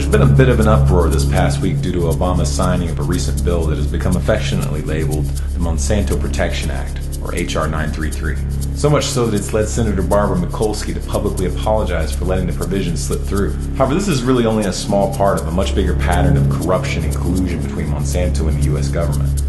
There's been a bit of an uproar this past week due to Obama's signing of a recent bill that has become affectionately labeled the Monsanto Protection Act, or H.R. 933. So much so that it's led Senator Barbara Mikulski to publicly apologize for letting the provisions slip through. However, this is really only a small part of a much bigger pattern of corruption and collusion between Monsanto and the U.S. government.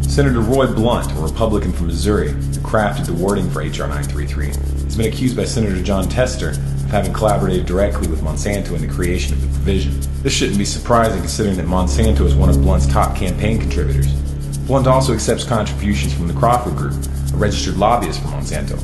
Senator Roy Blunt, a Republican from Missouri, who crafted the wording for H.R. 933, has been accused by Senator John Tester of having collaborated directly with Monsanto in the creation of the provision. This shouldn't be surprising considering that Monsanto is one of Blunt's top campaign contributors. Blunt also accepts contributions from the Crawford Group, a registered lobbyist for Monsanto.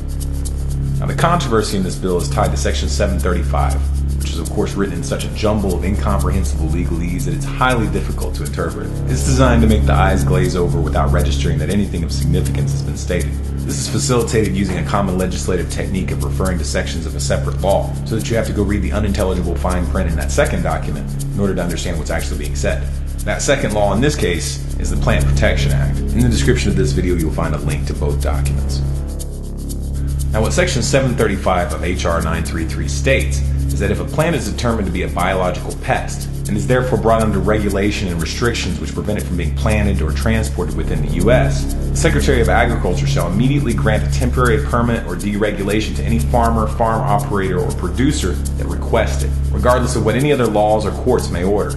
Now, the controversy in this bill is tied to Section 735, which is of course written in such a jumble of incomprehensible legalese that it's highly difficult to interpret. It's designed to make the eyes glaze over without registering that anything of significance has been stated. This is facilitated using a common legislative technique of referring to sections of a separate law, so that you have to go read the unintelligible fine print in that second document in order to understand what's actually being said. That second law in this case is the Plant Protection Act. In the description of this video you'll find a link to both documents. Now, what Section 735 of H.R. 933 states is that if a plant is determined to be a biological pest and is therefore brought under regulation and restrictions which prevent it from being planted or transported within the U.S., the Secretary of Agriculture shall immediately grant a temporary permit or deregulation to any farmer, farm operator, or producer that requests it, regardless of what any other laws or courts may order.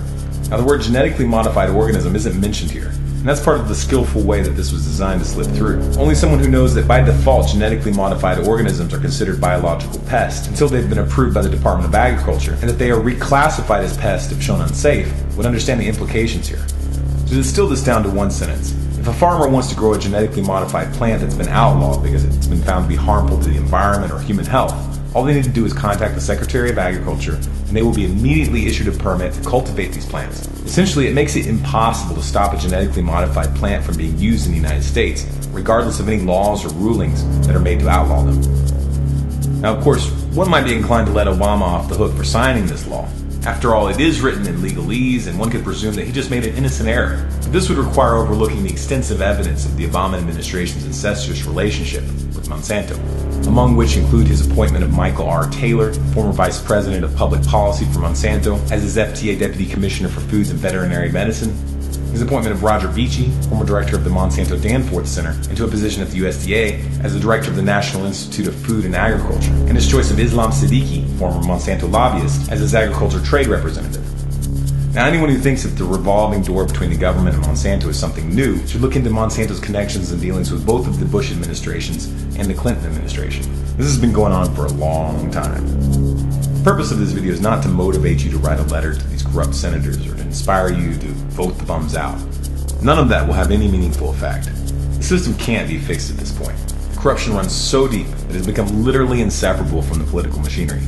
Now, the word genetically modified organism isn't mentioned here, and that's part of the skillful way that this was designed to slip through. Only someone who knows that by default genetically modified organisms are considered biological pests until they've been approved by the Department of Agriculture, and that they are reclassified as pests if shown unsafe, would understand the implications here. To distill this down to one sentence, if a farmer wants to grow a genetically modified plant that's been outlawed because it's been found to be harmful to the environment or human health, all they need to do is contact the Secretary of Agriculture, and they will be immediately issued a permit to cultivate these plants. Essentially, it makes it impossible to stop a genetically modified plant from being used in the United States, regardless of any laws or rulings that are made to outlaw them. Now, of course, one might be inclined to let Obama off the hook for signing this law. After all, it is written in legalese, and one could presume that he just made an innocent error. But this would require overlooking the extensive evidence of the Obama administration's incestuous relationship with Monsanto, among which include his appointment of Michael R. Taylor, former Vice President of Public Policy for Monsanto, as his FDA Deputy Commissioner for Foods and Veterinary Medicine, his appointment of Roger Beachy, former Director of the Monsanto Danforth Center, into a position at the USDA as the Director of the National Institute of Food and Agriculture, and his choice of Islam Siddiqui, former Monsanto lobbyist, as his Agriculture Trade Representative. Now, anyone who thinks that the revolving door between the government and Monsanto is something new should look into Monsanto's connections and dealings with both of the Bush administrations and the Clinton administration. This has been going on for a long time. The purpose of this video is not to motivate you to write a letter to these corrupt senators or to inspire you to vote the bums out. None of that will have any meaningful effect. The system can't be fixed at this point. Corruption runs so deep that it has become literally inseparable from the political machinery.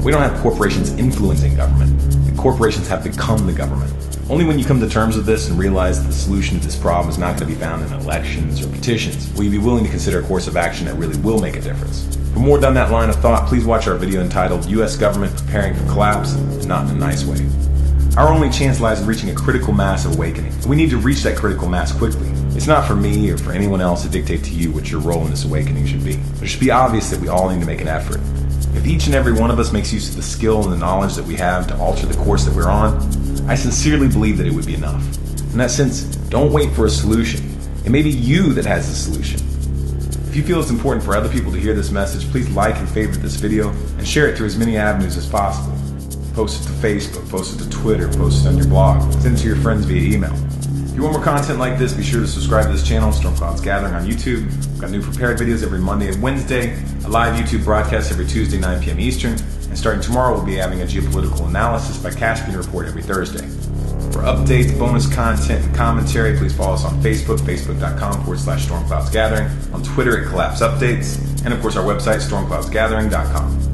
We don't have corporations influencing government, and corporations have become the government. Only when you come to terms with this and realize that the solution to this problem is not going to be found in elections or petitions will you be willing to consider a course of action that really will make a difference. For more down that line of thought, please watch our video entitled U.S. Government Preparing for Collapse, and Not in a Nice Way. Our only chance lies in reaching a critical mass of awakening. We need to reach that critical mass quickly. It's not for me or for anyone else to dictate to you what your role in this awakening should be. But it should be obvious that we all need to make an effort. If each and every one of us makes use of the skill and the knowledge that we have to alter the course that we're on, I sincerely believe that it would be enough. In that sense, don't wait for a solution. It may be you that has the solution. If you feel it's important for other people to hear this message, please like and favorite this video and share it through as many avenues as possible. Post it to Facebook, post it to Twitter, post it on your blog, send it to your friends via email. If you want more content like this, be sure to subscribe to this channel, Storm Clouds Gathering on YouTube. We've got new prepared videos every Monday and Wednesday, a live YouTube broadcast every Tuesday, 9 p.m. Eastern, and starting tomorrow we'll be having a geopolitical analysis by Caspian Report every Thursday. For updates, bonus content, and commentary, please follow us on Facebook, facebook.com/StormCloudsGathering, on Twitter at Collapse Updates, and of course our website, stormcloudsgathering.com.